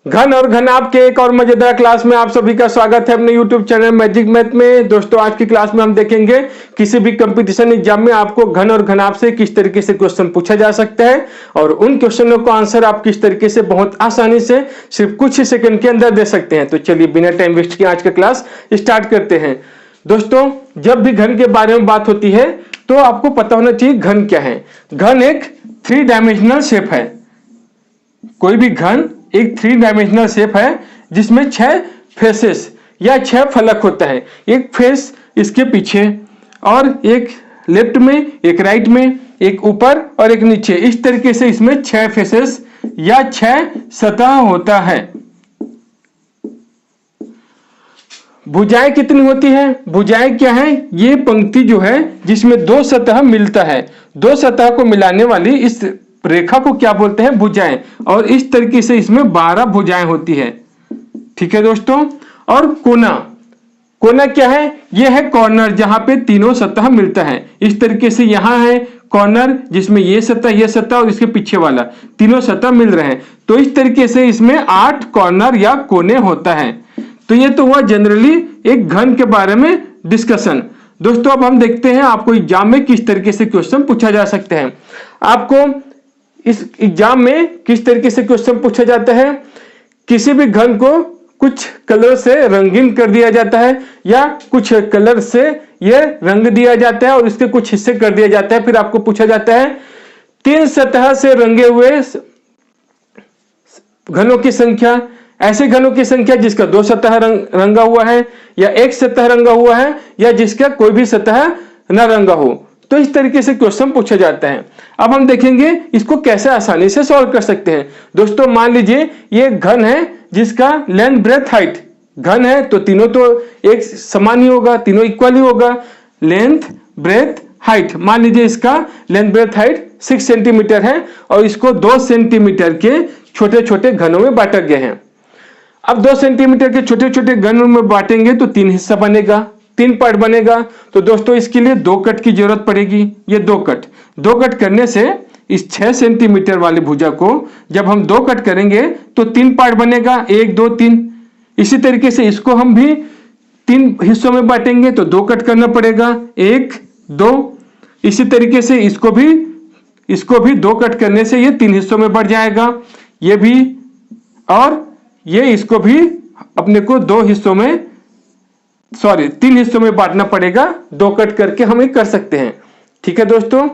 घन और घनाभ के एक और मजेदार क्लास में आप सभी का स्वागत है अपने YouTube चैनल मैजिक मैथ में। दोस्तों आज की क्लास में हम देखेंगे किसी भी कंपटीशन एग्जाम में आपको घन और घनाभ से किस तरीके से क्वेश्चन पूछा जा सकता है और उन क्वेश्चनों को आंसर आप किस तरीके से बहुत आसानी से सिर्फ कुछ ही सेकंड के अंदर दे सकते हैं। तो चलिए बिना टाइम वेस्ट किए आज का क्लास स्टार्ट करते हैं। दोस्तों जब भी घन के बारे में बात होती है तो आपको पता होना चाहिए घन क्या है। घन एक 3 डायमेंशनल शेप है। कोई भी घन एक 3 डायमेंशनल शेप है जिसमें 6 फेसेस या 6 फलक होता है। एक फेस इसके पीछे और एक लेफ्ट में, एक राइट में, एक ऊपर और एक नीचे। इस तरीके से इसमें 6 फेसेस या 6 सतह होता है। भुजाएं कितनी होती है? भुजाएं क्या है? ये पंक्ति जो है जिसमें 2 सतह मिलता है, 2 सतह को मिलाने वाली इस रेखा को क्या बोलते हैं? भुजाएं। और इस तरीके से इसमें 12 भुजाएं होती है। ठीक है दोस्तों। और कोना, कोना क्या है? यह है कॉर्नर जहां पे तीनों सतह मिलता है। इस तरीके से यहां है कॉर्नर जिसमें ये सतह और इसके पीछे वाला तीनों सतह मिल रहे हैं। तो इस तरीके से इसमें 8 कॉर्नर या कोने होता है। तो ये तो हुआ जनरली एक घन के बारे में डिस्कशन। दोस्तों अब हम देखते हैं आपको एग्जाम में किस तरीके से क्वेश्चन पूछा जा सकते हैं। आपको इस एग्जाम में किस तरीके से क्वेश्चन पूछा जाता है? किसी भी घन को कुछ कलर से रंगीन कर दिया जाता है या कुछ कलर से यह रंग दिया जाता है और इसके कुछ हिस्से कर दिया जाता है। फिर आपको पूछा जाता है 3 सतह से रंगे हुए घनों की संख्या। ऐसे घनों की संख्या जिसका 2 सतह रंगा हुआ है या 1 सतह रंगा हुआ है या जिसका कोई भी सतह न रंगा हो। तो इस तरीके से क्वेश्चन पूछा जाता है। अब हम देखेंगे इसको कैसे आसानी से सॉल्व कर सकते हैं। दोस्तों मान लीजिए ये घन है जिसका लेंथ ब्रेथ हाइट, घन है तो तीनों तो एक समान ही होगा, तीनों इक्वल ही होगा। लेंथ ब्रेथ हाइट, मान लीजिए इसका लेंथ ब्रेथ हाइट 6 सेंटीमीटर है और इसको 2 सेंटीमीटर के छोटे छोटे घनों में बांटा गया है। अब 2 सेंटीमीटर के छोटे छोटे घनों में बांटेंगे तो 3 हिस्सा बनेगा, 3 पार्ट बनेगा। तो दोस्तों इसके लिए 2 कट की जरूरत पड़ेगी। ये 2 कट करने से इस 6 सेंटीमीटर वाली भुजा को जब हम 2 कट करेंगे तो 3 पार्ट बनेगा, 1 2 3। इसी तरीके से इसको हम भी 3 हिस्सों में बांटेंगे तो 2 कट करना पड़ेगा, 1 2। इसी तरीके से इसको भी 2 कट करने से ये 3 हिस्सों में बढ़ जाएगा। ये भी और ये इसको भी अपने को 3 हिस्सों में बांटना पड़ेगा। 2 कट करके हम ये कर सकते हैं। ठीक है दोस्तों।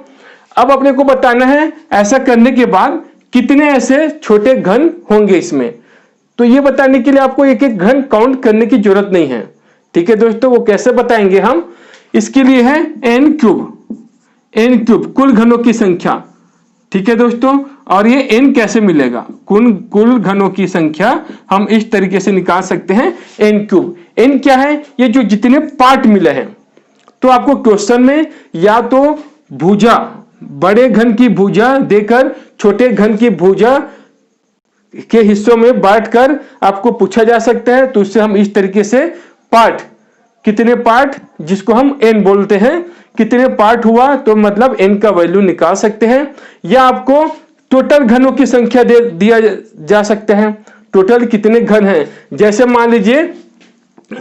अब अपने को बताना है ऐसा करने के बाद कितने ऐसे छोटे घन होंगे इसमें। तो ये बताने के लिए आपको एक एक घन काउंट करने की जरूरत नहीं है। ठीक है दोस्तों। वो कैसे बताएंगे हम? इसके लिए है n क्यूब, कुल घनों की संख्या। ठीक है दोस्तों। और ये n कैसे मिलेगा? कुल घनों की संख्या हम इस तरीके से निकाल सकते हैं n क्यूब। n क्या है? ये जो जितने पार्ट मिले हैं। तो आपको क्वेश्चन में या तो भुजा, बड़े घन की भुजा देकर छोटे घन की भुजा के हिस्सों में बांटकर आपको पूछा जा सकता है। तो उससे हम इस तरीके से पार्ट, कितने पार्ट जिसको हम n बोलते हैं, कितने पार्ट हुआ तो मतलब n का वैल्यू निकाल सकते हैं। या आपको टोटल घनों की संख्या दे दिया जा सकता है। टोटल कितने घन हैं? जैसे मान लीजिए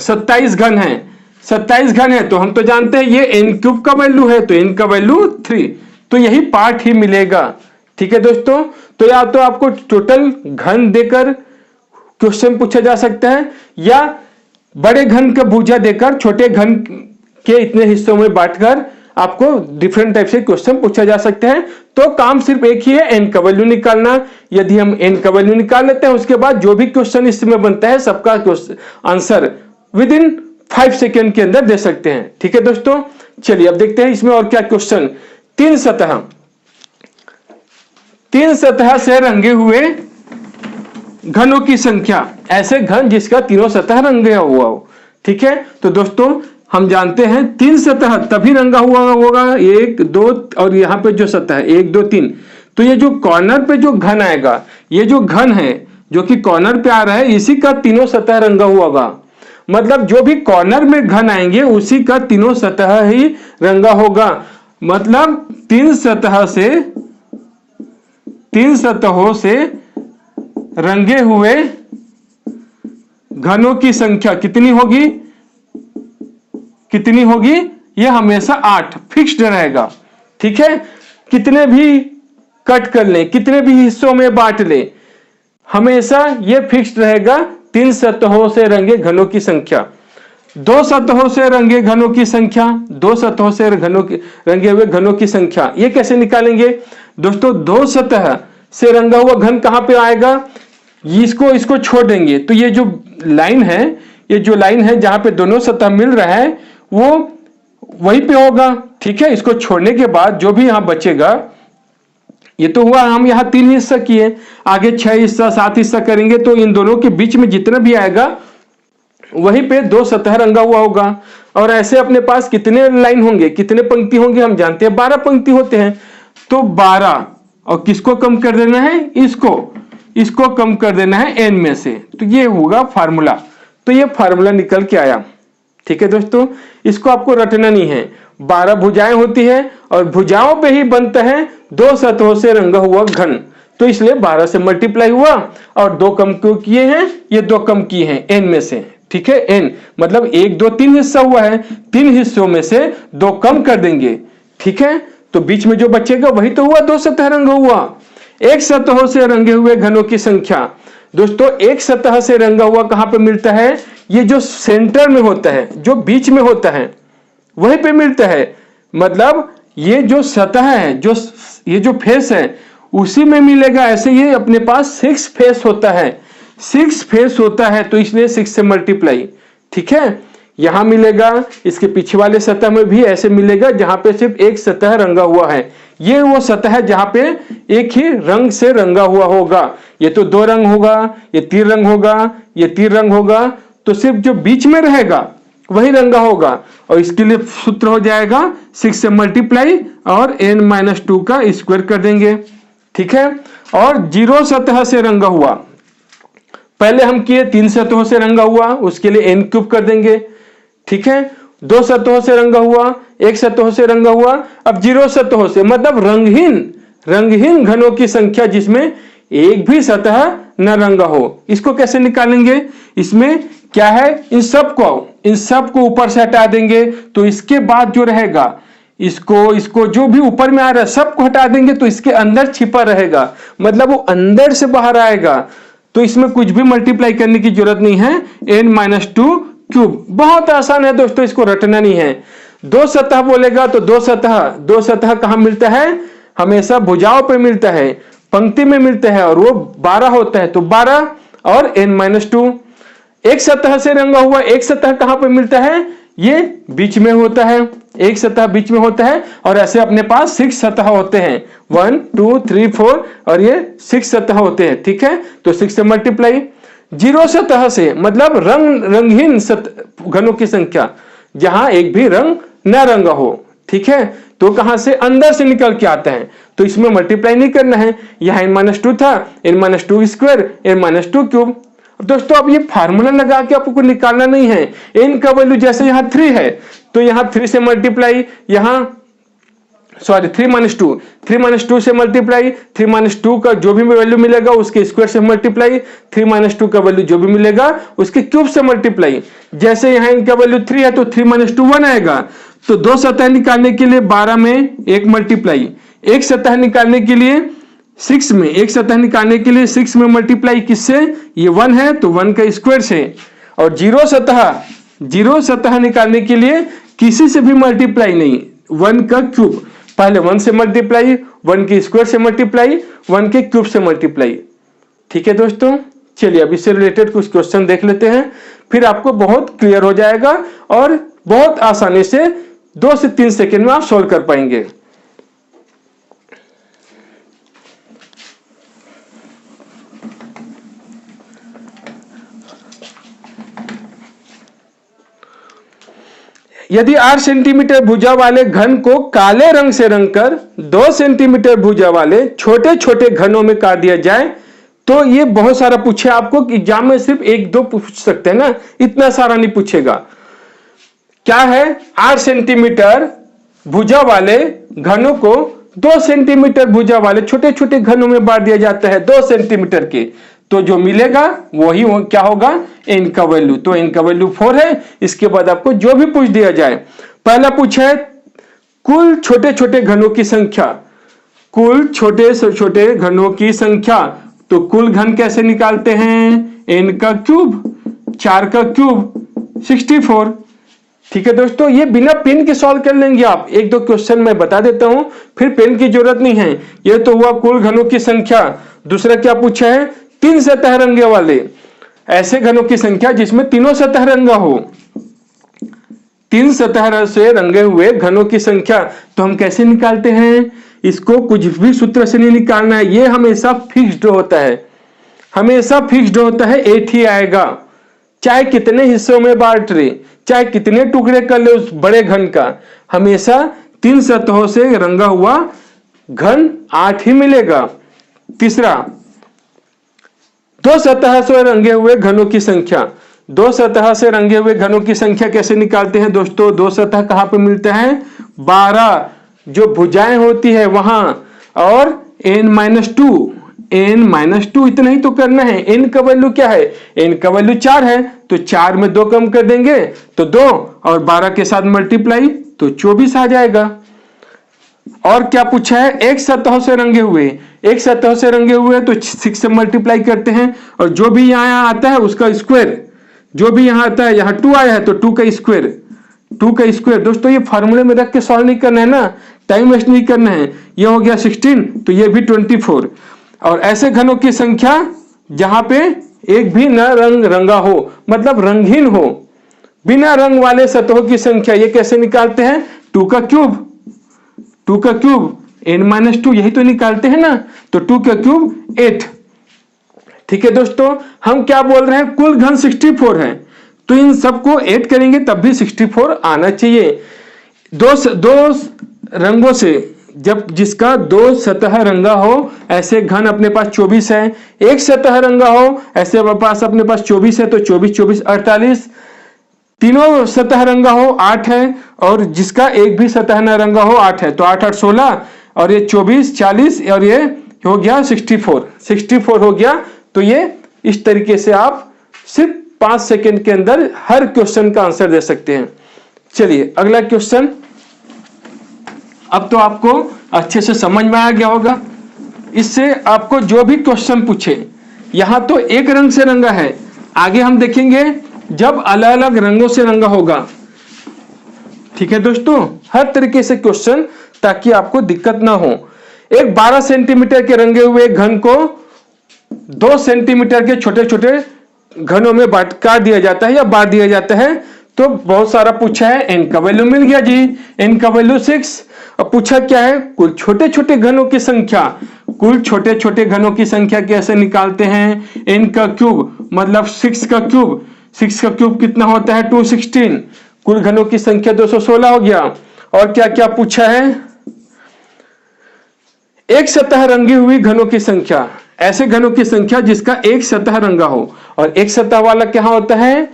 27 घन है, 27 घन है तो हम तो जानते हैं ये n क्यूब का वैल्यू है तो n का वैल्यू 3। तो यही पार्ट ही मिलेगा। ठीक है दोस्तों। तो या तो आपको टोटल घन देकर क्वेश्चन पूछा जा सकता है या बड़े घन का भुजा देकर छोटे घन के इतने हिस्सों में बांटकर आपको डिफरेंट टाइप से क्वेश्चन पूछा जा सकते हैं। तो काम सिर्फ एक ही है, n का वैल्यू निकालना। यदि हम n का वैल्यू निकाल लेते हैं उसके बाद जो भी क्वेश्चन इसमें बनता है सबका आंसर विद इन 5 सेकेंड के अंदर दे सकते हैं। ठीक है दोस्तों। चलिए अब देखते हैं इसमें और क्या क्वेश्चन। 3 सतह से रंगे हुए घनों की संख्या। ऐसे घन जिसका तीनों सतह रंगा हुआ हो। ठीक है। तो दोस्तों हम जानते हैं 3 सतह तभी रंगा हुआ होगा, 1 2 और यहाँ पे जो सतह है 1 2 3। तो ये जो कॉर्नर पे जो घन आएगा, ये जो घन है जो कि कॉर्नर पे आ रहा है, इसी का तीनों सतह रंगा हुआ होगा। मतलब जो भी कॉर्नर में घन आएंगे उसी का तीनों सतह ही रंगा होगा। मतलब 3 सतहों से रंगे हुए घनों की संख्या कितनी होगी, कितनी होगी, ये हमेशा 8 फिक्स्ड रहेगा। ठीक है, कितने भी कट कर ले, कितने भी हिस्सों में बांट ले, हमेशा ये फिक्स्ड रहेगा 3 सतहों से रंगे घनों की संख्या। 2 सतहों से रंगे घनों की संख्या, 2 सतहों से रंगे हुए घनों की संख्या, ये कैसे निकालेंगे दोस्तों? 2 सतह से रंगा हुआ घन कहां पे आएगा, इसको छोड़ देंगे तो ये जो लाइन है, ये जो लाइन है जहां पे दोनों सतह मिल रहा है वो वहीं पे होगा। ठीक है, इसको छोड़ने के बाद जो भी यहां बचेगा, ये तो हुआ हम यहां 3 हिस्सा किए, आगे 6 हिस्सा 7 हिस्सा करेंगे तो इन दोनों के बीच में जितना भी आएगा वहीं पे 2 सतह रंगा हुआ होगा। और ऐसे अपने पास कितने लाइन होंगे, कितने पंक्ति होंगे, हम जानते हैं 12 पंक्ति होते हैं। तो 12 और किसको कम कर देना है, इसको कम कर देना है n में से, तो ये होगा फार्मूला। तो ये फार्मूला निकल के आया। ठीक है दोस्तों, इसको आपको रटना नहीं है। 12 भुजाएं होती है और भुजाओं पे ही बनता है 2 सतहों से रंगा हुआ घन, तो इसलिए 12 से मल्टीप्लाई हुआ और 2 कम क्यों किए हैं, ये 2 कम किए हैं n में से। ठीक है, n मतलब 1 2 3 हिस्सा हुआ है, 3 हिस्सों में से 2 कम कर देंगे। ठीक है, तो बीच में जो बचेगा वही तो हुआ 2 सतह रंगा हुआ। 1 सतहों से रंगे हुए घनों की संख्या, दोस्तों 1 सतह से रंगा हुआ कहां पे मिलता है, ये जो सेंटर में होता है, जो बीच में होता है वहीं पे मिलता है। मतलब ये जो सतह है, जो ये जो फेस है उसी में मिलेगा। ऐसे ये अपने पास 6 फेस होता है, 6 फेस होता है तो इसलिए 6 से मल्टीप्लाई। ठीक है, यहां मिलेगा, इसके पीछे वाले सतह में भी ऐसे मिलेगा जहां पे सिर्फ एक सतह रंगा हुआ है। ये वो सतह है जहां पे एक ही रंग से रंगा हुआ होगा। ये तो 2 रंग होगा, ये 3 रंग होगा, ये 3 रंग होगा, तो सिर्फ जो बीच में रहेगा वही रंगा होगा। और इसके लिए सूत्र हो जाएगा 6 से मल्टीप्लाई और n-2 का स्क्वायर कर देंगे। ठीक है, और 0 सतह से रंगा हुआ, पहले हम किए 3 सतहों से रंगा हुआ, उसके लिए n³ कर देंगे। ठीक है, 2 सतहों से रंगा हुआ, 1 सतहों से रंगा हुआ, अब 0 सतहों से मतलब रंगहीन घनों की संख्या जिसमें एक भी सतह न रंगा हो। इसको कैसे निकालेंगे, इसमें क्या है, इन सबको ऊपर से हटा देंगे तो इसके बाद जो रहेगा, इसको जो भी ऊपर में आ रहा है सबको हटा देंगे तो इसके अंदर छिपा रहेगा, मतलब वो अंदर से बाहर आएगा। तो इसमें कुछ भी मल्टीप्लाई करने की जरूरत नहीं है, n-2 क्यूब। बहुत आसान है दोस्तों, इसको रटना नहीं है। 2 सतह बोलेगा तो 2 सतह कहां मिलता है, हमेशा भुजाओं पे मिलता है, पंक्ति में मिलता है और वो 12 होता है, तो 12 और n-2। 1 सतह से रंगा हुआ 1 सतह कहां पे मिलता है, ये बीच में होता है, एक सतह बीच में होता है। और ऐसे अपने पास 6 सतह होते हैं, 1 2 3 4 और ये 6 सतह होते हैं। ठीक है, तो 6 से मल्टीप्लाई। 0 सतह से मतलब रंगहीन घनों की संख्या, जहां एक भी रंग न रंगा हो। ठीक है, तो कहां से, अंदर से निकल के आता है, तो इसमें मल्टीप्लाई नहीं करना है। यहां n-2 था, n-2 स्क्वायर, n-2 क्यूब। दोस्तों अब ये फार्मूला लगा के आपको निकालना नहीं है। n का वैल्यू जैसे यहां 3 है तो यहां 3 से मल्टीप्लाई, यहां 3-2 से मल्टीप्लाई, 3-2 का जो भी वैल्यू मिलेगा उसके स्क्वायर से मल्टीप्लाई, 3-2 का वैल्यू जो भी मिलेगा उसके क्यूब से मल्टीप्लाई। जैसे यहाँ इनका वैल्यू 3 है तो 3-2 1 आएगा। तो 2 सतह निकालने के लिए 12 में 1 मल्टीप्लाई, 1 सतह निकालने के लिए 6 में, 1 सतह निकालने के लिए 6 में मल्टीप्लाई किससे, ये 1 है तो 1 का स्क्वायर से। और 0 सतह निकालने के लिए किसी से भी मल्टीप्लाई नहीं, 1 का क्यूब, पहले 1 से मल्टीप्लाई, 1 के स्क्वायर से मल्टीप्लाई, 1 के क्यूब से मल्टीप्लाई। ठीक है दोस्तों, चलिए अब इससे रिलेटेड कुछ क्वेश्चन देख लेते हैं, फिर आपको बहुत क्लियर हो जाएगा और बहुत आसानी से 2 से 3 सेकंड में आप सॉल्व कर पाएंगे। यदि 8 सेंटीमीटर भुजा वाले घन को काले रंग से रंगकर 2 सेंटीमीटर भुजा वाले छोटे छोटे घनों में काट दिया जाए, तो ये बहुत सारा पूछे आपको कि एग्जाम में सिर्फ 1-2 पूछ सकते हैं ना, इतना सारा नहीं पूछेगा। क्या है, 8 सेंटीमीटर भुजा वाले घनों को 2 सेंटीमीटर भुजा वाले छोटे छोटे घनों में बांट दिया जाता है 2 सेंटीमीटर के, तो जो मिलेगा वही क्या होगा, n का वैल्यू, तो n का वैल्यू 4 है। इसके बाद आपको जो भी पूछ दिया जाए, पहला पूछा है कुल छोटे छोटे घनों की संख्या, कुल छोटे से छोटे घनों की संख्या, तो कुल घन कैसे निकालते हैं, n का क्यूब, 4 का क्यूब 64। ठीक है दोस्तों, ये बिना पेन के सॉल्व कर लेंगे आप। एक दो क्वेश्चन मैं बता देता हूं, फिर पेन की जरूरत नहीं है। ये तो हुआ कुल घनों की संख्या। दूसरा क्या पूछा है, 3 सतह रंगे वाले ऐसे घनों की संख्या जिसमें तीनों सतह रंगा हो। 3 सतह से रंगे हुए घनों की संख्या, तो हम कैसे निकालते हैं इसको, कुछ भी सूत्र से नहीं निकालना है, ये हमेशा फिक्स्ड होता है, हमेशा फिक्स्ड होता है, 8 ही आएगा। चाहे कितने हिस्सों में बांट ले, चाहे कितने टुकड़े कर ले उस बड़े घन का, हमेशा 3 सतहों से रंगा हुआ घन 8 ही मिलेगा। तीसरा, 2 सतह से रंगे हुए घनों की संख्या, 2 सतह से रंगे हुए घनों की संख्या कैसे निकालते हैं दोस्तों, 2 सतह कहां पे मिलते हैं, 12 जो भुजाएं होती है वहां, और n-2, n-2 इतना ही तो करना है। n का वैल्यू क्या है, n का वैल्यू 4 है, तो 4 में 2 कम कर देंगे तो 2, और 12 के साथ मल्टीप्लाई तो 24 आ जाएगा। और क्या पूछा है, एक सतह से रंगे हुए, एक सतह से रंगे हुए तो 6 से मल्टीप्लाई करते हैं, और जो भी यहां आता है उसका स्क्वायर, जो भी यहां आता है, यहां 2 आया है तो 2 का स्क्वायर, 2 का स्क्वायर। दोस्तों ये फार्मूले में रख के सॉल्व नहीं करना है ना, टाइम वेस्ट नहीं करना है। ये हो गया 16, तो ये भी 24। और ऐसे घनों की संख्या जहां पे एक भी न रंगा हो, मतलब रंगहीन हो, बिना रंग वाले सतहों की संख्या, ये कैसे निकालते हैं, 2 का क्यूब, 2 का क्यूब n-2, यही तो निकालते हैं ना, तो 2 का क्यूब 8। ठीक है दोस्तों, हम क्या बोल रहे हैं, कुल घन 64 है, तो इन सबको 8 करेंगे तब भी 64 आना चाहिए। दो रंगों से, जब जिसका 2 सतह रंगा हो ऐसे घन अपने पास 24 है, एक सतह रंगा हो ऐसे अपने पास 24 है, तो 24 24 48, तीनों सतह रंगा हो 8 है, और जिसका एक भी सतह न रंगा हो 8 है, तो 8 8 16, और ये 24 40, और ये हो गया 64 हो गया। तो ये इस तरीके से आप सिर्फ 5 सेकंड के अंदर हर क्वेश्चन का आंसर दे सकते हैं। चलिए अगला क्वेश्चन। अब तो आपको अच्छे से समझ में आ गया होगा, इससे आपको जो भी क्वेश्चन पूछे, यहां तो एक रंग से रंगा है, आगे हम देखेंगे जब अलग अलग रंगों से रंगा होगा। ठीक है दोस्तों, हर तरीके से क्वेश्चन, ताकि आपको दिक्कत ना हो। एक 12 सेंटीमीटर के रंगे हुए घन को 2 सेंटीमीटर के छोटे छोटे घनों में काट दिया जाता है या बांट दिया जाता है, तो बहुत सारा पूछा है, n का वैल्यू मिल गया जी, n का वैल्यू 6। अब पूछा क्या है, कुल छोटे छोटे घनों की संख्या, कुल छोटे छोटे घनों की संख्या कैसे निकालते हैं, n का क्यूब मतलब 6 का क्यूब, 6 का क्यूब कितना होता है, 216, कुल घनों की संख्या 216 हो गया। और क्या क्या पूछा है, एक सतह रंगी हुई घनों की संख्या, ऐसे घनों की संख्या जिसका एक सतह रंगा हो, और एक सतह वाला क्या होता है,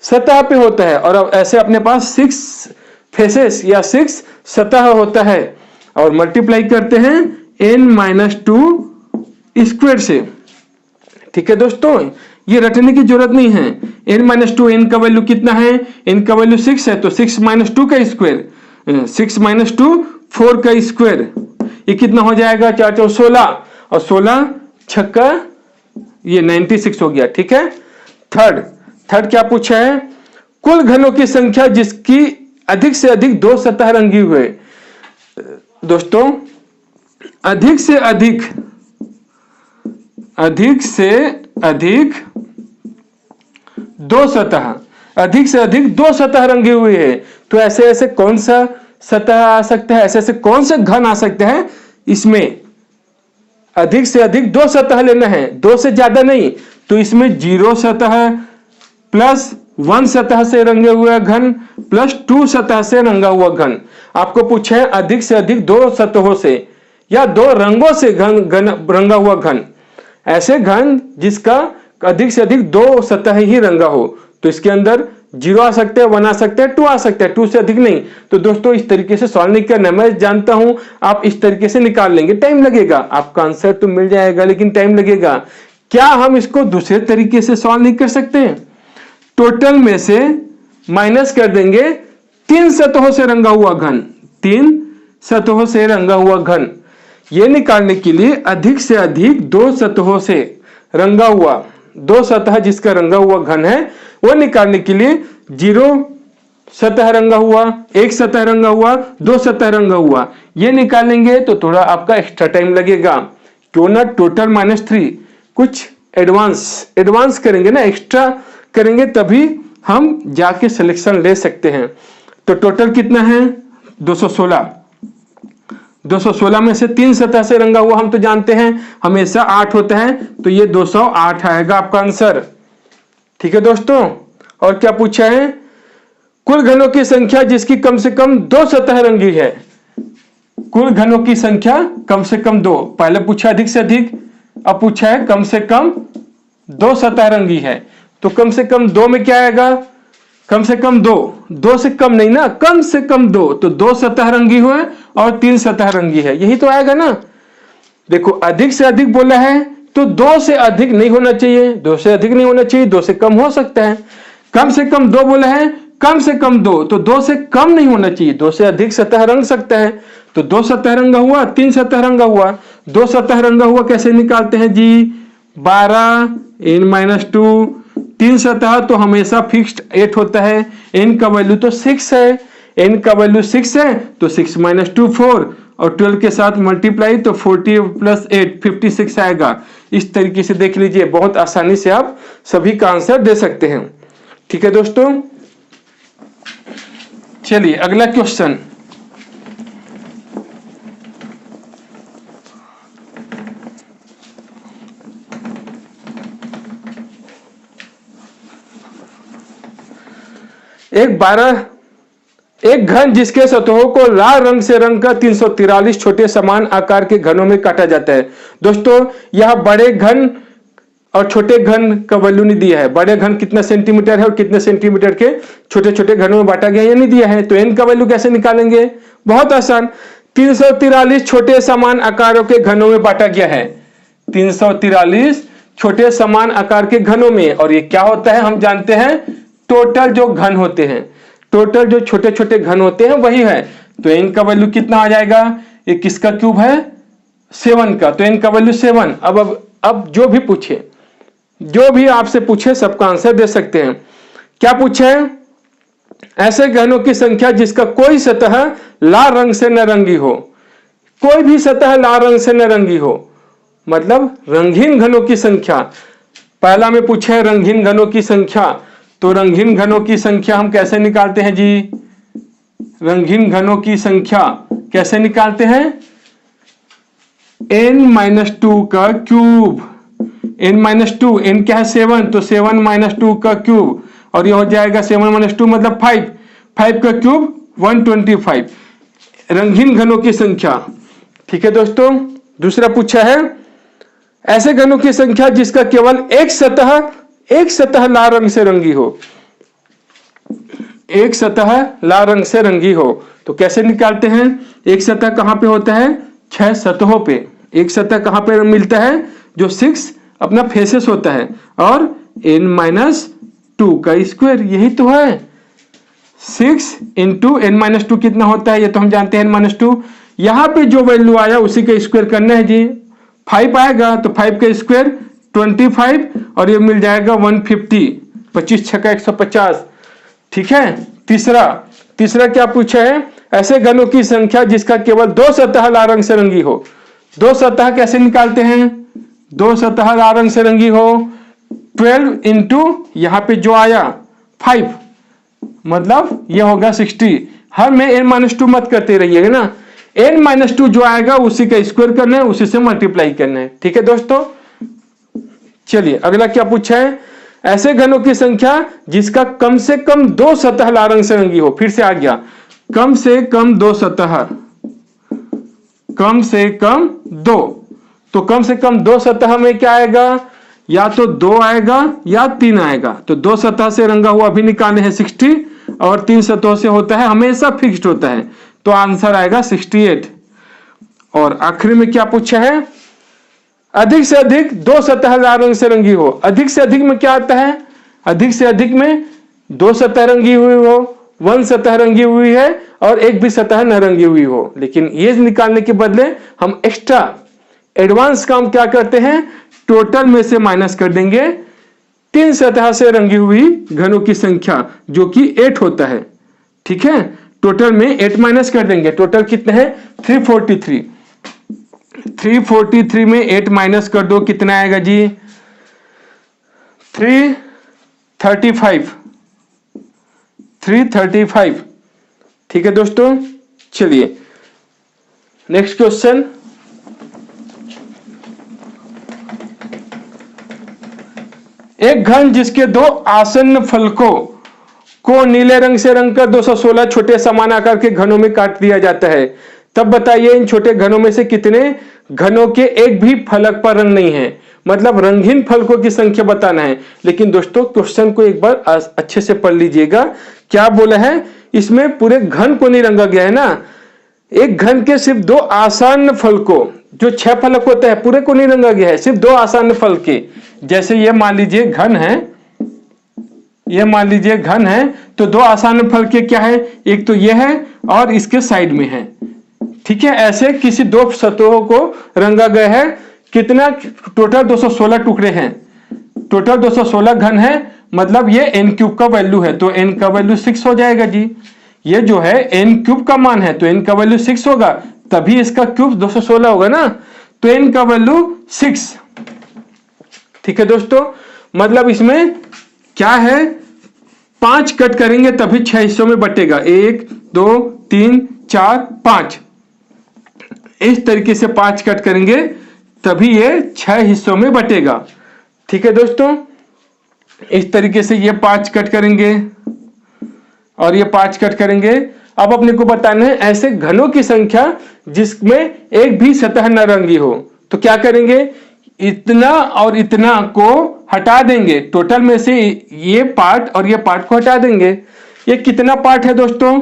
सतह पे होता है, और ऐसे अपने पास 6 फेसेस या 6 सतह होता है, और मल्टीप्लाई करते हैं n-2 स्क्वायर से। ठीक है दोस्तों, ये रटने की जरूरत नहीं है। n-2, n का वैल्यू कितना है, n का वैल्यू 6 है, तो 6 - 2 का स्क्वायर, 6 - 2 4 का स्क्वायर, ये कितना हो जाएगा, 4 4 16, और 16 छक्का ये 96 हो गया। ठीक है। थर्ड क्या पूछा है, कुल घनों की संख्या जिसकी अधिक से अधिक 2 सतह रंगी हुए। दोस्तों अधिक से अधिक 2 सतह, अधिक से अधिक 2 सतह रंगे हुए है, तो ऐसे ऐसे कौन सा सतह आ सकता है, ऐसे ऐसे कौन से घन आ सकते हैं, इसमें अधिक से अधिक 2 सतह लेना है, 2 से ज्यादा नहीं। तो इसमें 0 सतह प्लस 1 सतह से रंगे हुआ घन प्लस 2 सतह से रंगा हुआ घन। आपको पूछा है अधिक से अधिक 2 सतहों से या 2 रंगों से घन रंगा हुआ घन, ऐसे घन जिसका अधिक से अधिक 2 सतह ही रंगा हो, तो इसके अंदर 0 आ सकते हैं, 1 आ सकते हैं, 2 आ सकते हैं, 2 से अधिक नहीं। तो दोस्तों इस तरीके से सॉल्व नहीं करना, मैं जानता हूं आप इस तरीके से निकाल लेंगे, टाइम लगेगा, आपका आंसर तो मिल जाएगा लेकिन टाइम लगेगा। क्या हम इसको दूसरे तरीके से सॉल्व नहीं कर सकते? टोटल में से माइनस कर देंगे 3 सतहों से रंगा हुआ घन, 3 सतहों से रंगा हुआ घन। ये निकालने के लिए अधिक से अधिक 2 सतहों से रंगा हुआ, 2 सतह जिसका रंगा हुआ घन है वो निकालने के लिए 0 सतह रंगा हुआ, 1 सतह रंगा हुआ, 2 सतह रंगा हुआ, ये निकालेंगे तो थोड़ा आपका एक्स्ट्रा टाइम लगेगा। क्यों ना टोटल -3, कुछ एडवांस करेंगे ना, एक्स्ट्रा करेंगे तभी हम जाके सिलेक्शन ले सकते हैं। तो टोटल कितना है 216। 216 में से 3 सतह से रंगा हुआ हम तो जानते हैं हमेशा 8 होता है, तो ये 208 आएगा आपका आंसर। ठीक है दोस्तों, और क्या पूछा है? कुल घनों की संख्या जिसकी कम से कम 2 सतह रंगी है। कुल घनों की संख्या कम से कम 2, पहले पूछा अधिक से अधिक, अब पूछा है कम से कम 2 सतह रंगी है। तो कम से कम 2 में क्या आएगा? कम से कम 2 से कम नहीं ना, कम से कम 2, तो 2 सतह रंगी हुए और 3 सतह रंगी है, यही तो आएगा ना। देखो अधिक से अधिक बोला है तो 2 से अधिक नहीं होना चाहिए, 2 से अधिक नहीं होना चाहिए, 2 से कम हो सकता है। कम से कम 2 बोला है, कम से कम 2, तो 2 से कम नहीं होना चाहिए, 2 से अधिक सतह रंग सकता है। तो 2 सतह रंगा हुआ, 3 सतह रंगा हुआ, 2 सतह रंगा हुआ कैसे निकालते हैं जी? 12 n-2, 3 सतह तो हमेशा फिक्स्ड 8 होता है, n का वैल्यू तो 6 है, n का वैल्यू 6 है तो 6 - 2 4, और 12 के साथ मल्टीप्लाई तो 40 + 8 56 आएगा। इस तरीके से देख लीजिए, बहुत आसानी से आप सभी का आंसर दे सकते हैं। ठीक है दोस्तों, चलिए अगला क्वेश्चन। एक घन जिसके सतहों को लाल रंग से रंग कर 343 छोटे समान आकार के घनों में काटा जाता है। दोस्तों यह बड़े घन और छोटे घन का वैल्यू नहीं दिया है, बड़े घन कितना सेंटीमीटर है और कितने सेंटीमीटर के छोटे छोटे घनों में बांटा गया, ये नहीं दिया है। तो n का वैल्यू कैसे निकालेंगे? बहुत आसान, 343 छोटे समान आकारों के घनों में बांटा गया है, 343 छोटे समान आकार के घनों में। और ये क्या होता है हम जानते हैं, टोटल जो घन होते हैं, टोटल जो छोटे छोटे घन होते हैं वही है। तो n का वैल्यू कितना आ जाएगा? ये किसका क्यूब है? 7 का, तो n का वैल्यू 7। अब जो भी पूछे, जो भी आपसे पूछे सबका आंसर दे सकते हैं। क्या पूछे? ऐसे घनों की संख्या जिसका कोई सतह लाल रंग से न रंगी हो, कोई भी सतह लाल रंग से न रंगी हो, मतलब रंगीन घनों की संख्या। पहला में पूछा है रंगीन घनों की संख्या, तो रंगीन घनों की संख्या हम कैसे निकालते हैं जी? रंगीन घनों की संख्या कैसे निकालते हैं? n-2 का क्यूब, n-2, n क्या है 7, तो 7 - 2 का क्यूब, और ये हो जाएगा 7 - 2 मतलब 5, 5 का क्यूब 125, रंगीन घनों की संख्या। ठीक है दोस्तों, दूसरा पूछा है ऐसे घनों की संख्या जिसका केवल एक सतह लाल रंग से रंगी हो, एक सतह लाल रंग से रंगी हो। तो कैसे निकालते हैं? एक सतह कहां पे होता है? 6 सतहों पे। एक सतह कहां पे मिलता है? जो 6 अपना फेसेस होता है, और n-2 का स्क्वायर, यही तो है। 6 × n-2 कितना होता है? ये तो हम जानते हैं n-2। यहां पे जो वैल्यू आया उसी का स्क्वायर करना है जी। 5 आएगा तो 5 का स्क्वायर 25, और ये मिल जाएगा 150, 25 × 6 = 150। ठीक है। तीसरा क्या पूछा है? ऐसे घनों की संख्या जिसका केवल 2 सतह लाल रंग से रंगी हो। 2 सतह कैसे निकालते हैं? 2 सतह लाल रंग से रंगी हो, 12 × यहां पे जो आया 5, मतलब ये होगा 60। हर में n-2 मत करते रहिएगा ना, n-2 जो आएगा उसी का स्क्वायर करना है, उसी से मल्टीप्लाई करना है। ठीक है दोस्तों, चलिए अगला क्या पूछा है? ऐसे घनों की संख्या जिसका कम से कम 2 सतह लाल रंग से रंगी हो। फिर से आ गया, कम से कम 2 सतह, कम से कम 2, तो कम से कम 2 सतह में क्या आएगा? या तो 2 आएगा या 3 आएगा। तो 2 सतह से रंगा हुआ भी निकाले हैं 60, और 3 सतहों से होता है हमेशा फिक्स्ड होता है, तो आंसर आएगा 68। और आखिरी में क्या पूछा है? अधिक से अधिक 2 सतह लाल रंग से रंगी हो। अधिक से अधिक में क्या आता है? अधिक से अधिक में 2 सतह रंगी हुई हो, 1 सतह रंगी हुई है और एक भी सतह न रंगी हुई हो। लेकिन ये निकालने के बदले हम एक्स्ट्रा एडवांस काम क्या करते हैं, टोटल में से माइनस कर देंगे 3 सतह से रंगी हुई घनों की संख्या जो कि 8 होता है। ठीक है, टोटल में 8 माइनस कर देंगे। टोटल कितने हैं 343। 343 में 8 माइनस कर दो, कितना आएगा जी 335। 335। ठीक है दोस्तों, चलिए नेक्स्ट क्वेश्चन। एक घन जिसके 2 आसन्न फलकों को नीले रंग से रंग कर 216 छोटे समान आकार के घनों में काट दिया जाता है, तब बताइए इन छोटे घनों में से कितने घनों के एक भी फलक पर रंग नहीं है। मतलब रंगहीन फलकों की संख्या बताना है। लेकिन दोस्तों क्वेश्चन को एक बार अच्छे से पढ़ लीजिएगा, क्या बोला है, इसमें पूरे घन को नहीं रंगा गया है ना, एक घन के सिर्फ 2 आसान फलकों, जो 6 फलक होते हैं पूरे को नहीं रंगा गया है, सिर्फ 2 आसान फलके। जैसे ये मान लीजिए घन है, ये मान लीजिए घन है, तो 2 आसान फलके क्या है, एक तो ये है और इसके साइड में है। ठीक है, ऐसे किसी 2 सतहों को रंगा गया है। कितना, टोटल 216 टुकड़े हैं, टोटल 216 घन है। मतलब ये n क्यूब का वैल्यू है, तो n का वैल्यू 6 हो जाएगा जी। ये जो है n क्यूब का मान है, तो n का वैल्यू 6 होगा, तभी इसका क्यूब 216 होगा ना, तो n का वैल्यू 6। ठीक है दोस्तों, मतलब इसमें क्या है, 5 कट करेंगे तभी 6 हिस्सों में बटेगा। 1 2 3 4 5, इस तरीके से 5 कट करेंगे तभी ये 6 हिस्सों में बटेगा। ठीक है दोस्तों, इस तरीके से ये 5 कट करेंगे और ये 5 कट करेंगे। अब अपने को बताना है ऐसे घनों की संख्या जिसमें एक भी सतह न रंगी हो। तो क्या करेंगे, इतना और इतना को हटा देंगे, टोटल में से ये पार्ट और ये पार्ट को हटा देंगे। ये कितना पार्ट है दोस्तों,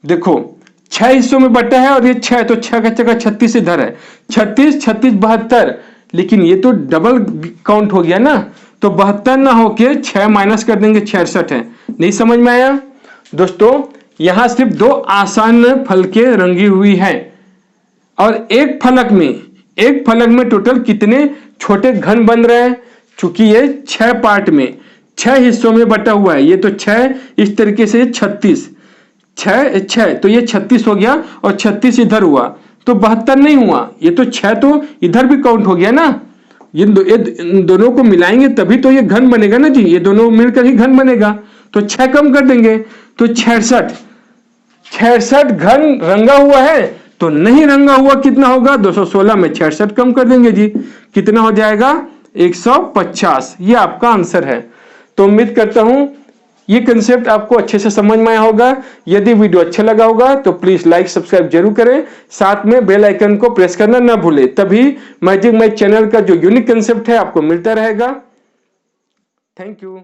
देखो 6 हिस्सों में बटा है और ये 6, तो 6 का जगह 36 इधर है, 36 36 72, लेकिन ये तो डबल काउंट हो गया ना, तो 72 ना होके 6 माइनस कर देंगे, 66 है। नहीं समझ में आया दोस्तों, यहां सिर्फ 2 आसान फलके रंगी हुई है और एक फलक में टोटल कितने छोटे घन बन रहे हैं। चूंकि ये 6 पार्ट में 6 हिस्सों में बटा हुआ है, ये तो 6 इस तरीके से 36, 6 तो ये 36 हो गया और 36 इधर हुआ तो 72 नहीं हुआ, ये तो 6 तो इधर भी काउंट हो गया ना। ये दोनों को मिलाएंगे तभी तो ये घन बनेगा ना जी, ये दोनों मिलकर ही घन बनेगा। तो 6 कम कर देंगे तो 66 घन रंगा हुआ है, तो नहीं रंगा हुआ कितना होगा, 216 में 66 कम कर देंगे जी, कितना हो जाएगा 150। ये आपका आंसर है। तो उम्मीद करता हूं ये कंसेप्ट आपको अच्छे से समझ में आया होगा। यदि वीडियो अच्छा लगा होगा तो प्लीज लाइक सब्सक्राइब जरूर करें, साथ में बेल आइकन को प्रेस करना ना भूलें, तभी मैजिक मैथ चैनल का जो यूनिक कंसेप्ट है आपको मिलता रहेगा। Thank you.